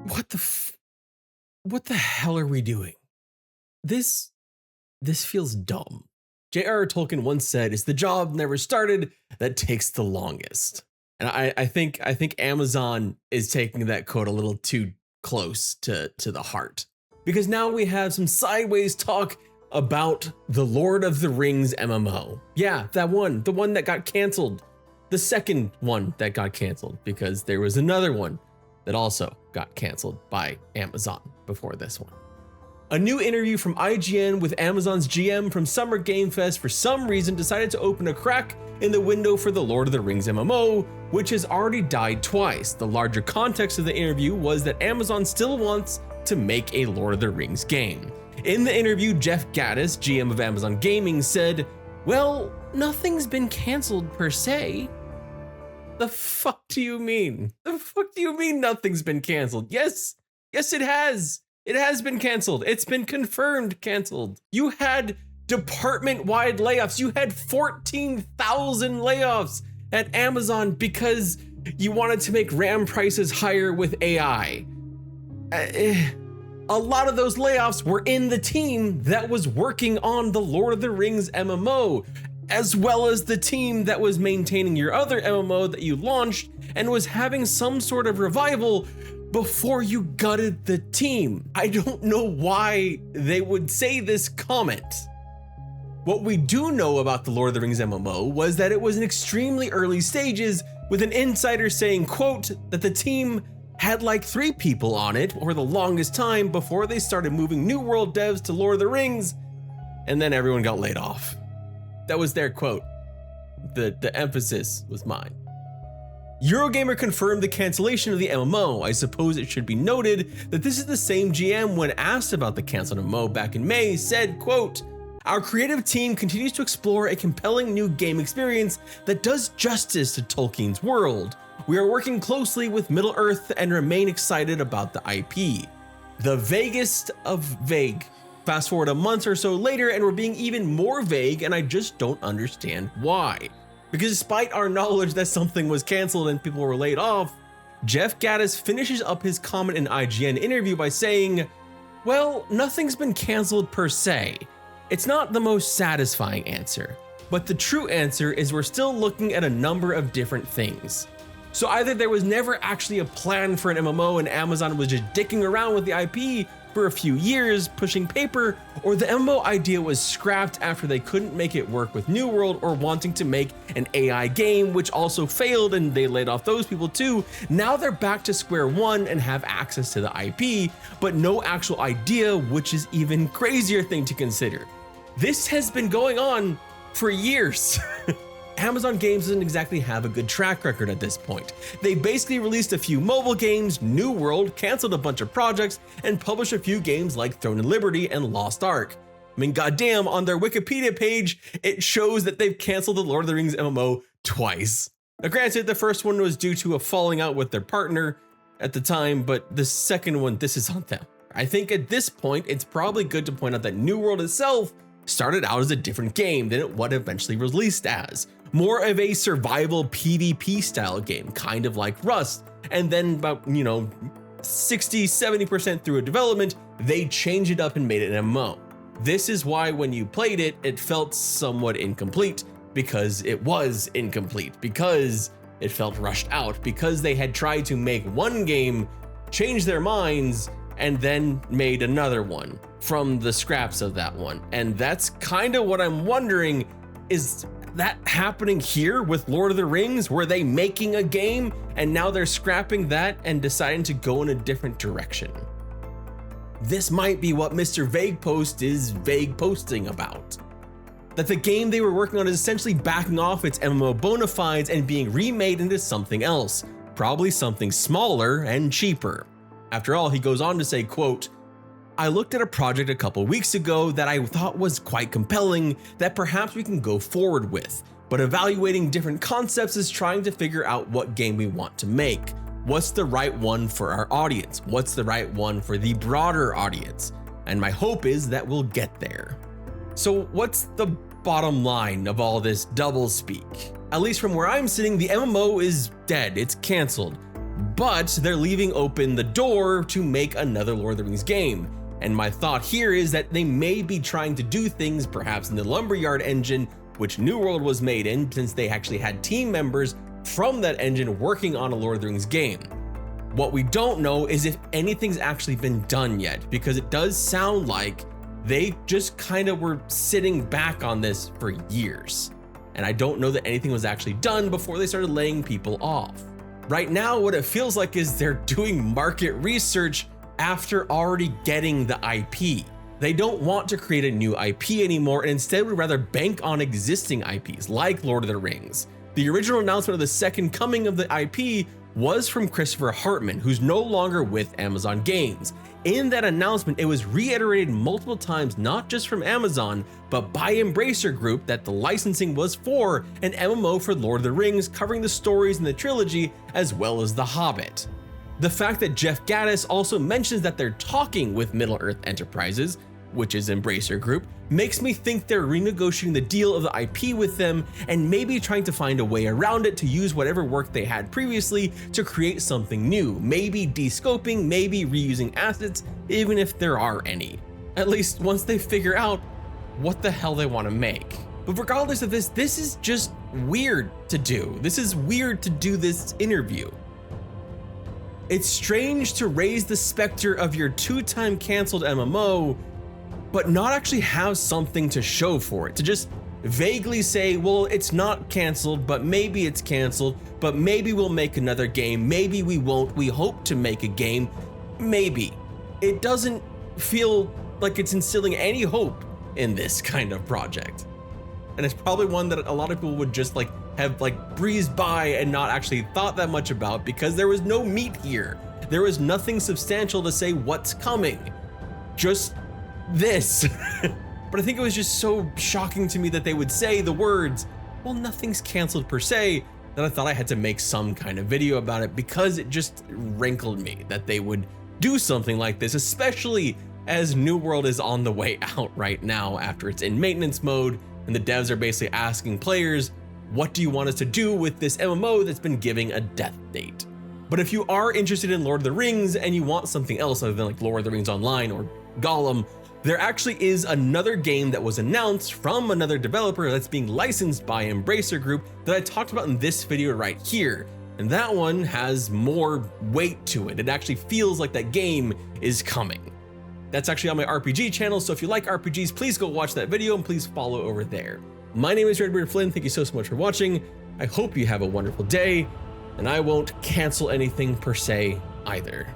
What the hell are we doing? This this feels dumb. J.R.R. Tolkien once said, "It's the job never started that takes the longest." And I think Amazon is taking that quote a little too close to the heart. Because now we have some sideways talk about the Lord of the Rings MMO. Yeah, that one, the one that got canceled. The second one that got canceled, because there was another one that also got canceled by Amazon before this one. A new interview from IGN with Amazon's GM from Summer Game Fest for some reason decided to open a crack in the window for the Lord of the Rings MMO, which has already died twice. The larger context of the interview was that Amazon still wants to make a Lord of the Rings game. In the interview, Jeff Gaddis, GM of Amazon Gaming, said, "Well, nothing's been canceled per se." The fuck do you mean? The fuck do you mean nothing's been canceled? Yes, it has. It has been canceled. It's been confirmed canceled. You had department-wide layoffs. You had 14,000 layoffs at Amazon because you wanted to make RAM prices higher with AI. A lot of those layoffs were in the team that was working on the Lord of the Rings MMO, as well as the team that was maintaining your other MMO that you launched and was having some sort of revival before you gutted the team. I don't know why they would say this comment. What we do know about the Lord of the Rings MMO was that it was in extremely early stages, with an insider saying, quote, that the team had like 3 people on it for the longest time before they started moving New World devs to Lord of the Rings, and then everyone got laid off. That was their quote. The emphasis was mine. Eurogamer confirmed the cancellation of the MMO. I suppose it should be noted that this is the same GM when asked about the canceled MMO back in May said, quote, "Our creative team continues to explore a compelling new game experience that does justice to Tolkien's world. We are working closely with Middle-earth and remain excited about the IP." The vaguest of vague. Fast forward a month or so later and we're being even more vague, and I just don't understand why. Because despite our knowledge that something was canceled and people were laid off, Jeff Gaddis finishes up his comment in IGN interview by saying, "Well, nothing's been canceled per se. It's not the most satisfying answer, but the true answer is we're still looking at a number of different things." So either there was never actually a plan for an MMO and Amazon was just dicking around with the IP for a few years, pushing paper, or the MMO idea was scrapped after they couldn't make it work with New World or wanting to make an AI game, which also failed and they laid off those people too. Now they're back to square one and have access to the IP, but no actual idea, which is even crazier thing to consider. This has been going on for years. Amazon Games doesn't exactly have a good track record at this point. They basically released a few mobile games, New World, canceled a bunch of projects, and published a few games like Throne and Liberty and Lost Ark. I mean, goddamn, on their Wikipedia page, it shows that they've canceled the Lord of the Rings MMO twice. Now, granted, the first one was due to a falling out with their partner at the time, but the second one, this is on them. I think at this point, it's probably good to point out that New World itself started out as a different game than what eventually released as. More of a survival PvP style game, kind of like Rust. And then about, 60-70% through a development, they changed it up and made it an MMO. This is why when you played it, it felt somewhat incomplete, because it was incomplete, because it felt rushed out, because they had tried to make one game, change their minds, and then made another one from the scraps of that one. And that's kind of what I'm wondering, is that happening here with Lord of the Rings? Were they making a game and now they're scrapping that and deciding to go in a different direction? This might be what Mr. Vague Post is vague posting about. That the game they were working on is essentially backing off its MMO bona fides and being remade into something else, probably something smaller and cheaper. After all, he goes on to say, quote, "I looked at a project a couple weeks ago that I thought was quite compelling that perhaps we can go forward with, but evaluating different concepts is trying to figure out what game we want to make. What's the right one for our audience? What's the right one for the broader audience? And my hope is that we'll get there." So what's the bottom line of all this double speak? At least from where I'm sitting, the MMO is dead, it's canceled. but they're leaving open the door to make another Lord of the Rings game. And my thought here is that they may be trying to do things perhaps in the Lumberyard engine, which New World was made in, since they actually had team members from that engine working on a Lord of the Rings game. What we don't know is if anything's actually been done yet, because it does sound like they just kind of were sitting back on this for years. And I don't know that anything was actually done before they started laying people off. Right now, what it feels like is they're doing market research after already getting the IP. They don't want to create a new IP anymore, and instead would rather bank on existing IPs like Lord of the Rings. The original announcement of the second coming of the IP was from Christopher Hartman, who's no longer with Amazon Games. In that announcement, it was reiterated multiple times, not just from Amazon, but by Embracer Group, that the licensing was for an MMO for Lord of the Rings, covering the stories in the trilogy as well as The Hobbit. The fact that Jeff Gaddis also mentions that they're talking with Middle-earth Enterprises, which is Embracer Group, makes me think they're renegotiating the deal of the IP with them and maybe trying to find a way around it to use whatever work they had previously to create something new, maybe de-scoping, maybe reusing assets, even if there are any. At least once they figure out what the hell they want to make. But regardless of this is just weird to do. This is weird to do this interview. It's strange to raise the specter of your two-time canceled MMO, but not actually have something to show for it, to just vaguely say, well, it's not canceled, but maybe it's canceled, but maybe we'll make another game, maybe we won't, we hope to make a game, maybe. It doesn't feel like it's instilling any hope in this kind of project. And it's probably one that a lot of people would just have breezed by and not actually thought that much about, because there was no meat here. There was nothing substantial to say what's coming. Just this. But I think it was just so shocking to me that they would say the words, well, nothing's canceled per se, that I thought I had to make some kind of video about it, because it just rankled me that they would do something like this, especially as New World is on the way out right now after it's in maintenance mode, and the devs are basically asking players, what do you want us to do with this MMO that's been giving a death date? But if you are interested in Lord of the Rings and you want something else other than like Lord of the Rings Online or Gollum, there actually is another game that was announced from another developer that's being licensed by Embracer Group that I talked about in this video right here. And that one has more weight to it. It actually feels like that game is coming. That's actually on my RPG channel, so if you like RPGs, please go watch that video and please follow over there. My name is Redbeard Flynn, thank you so much for watching. I hope you have a wonderful day, and I won't cancel anything per se either.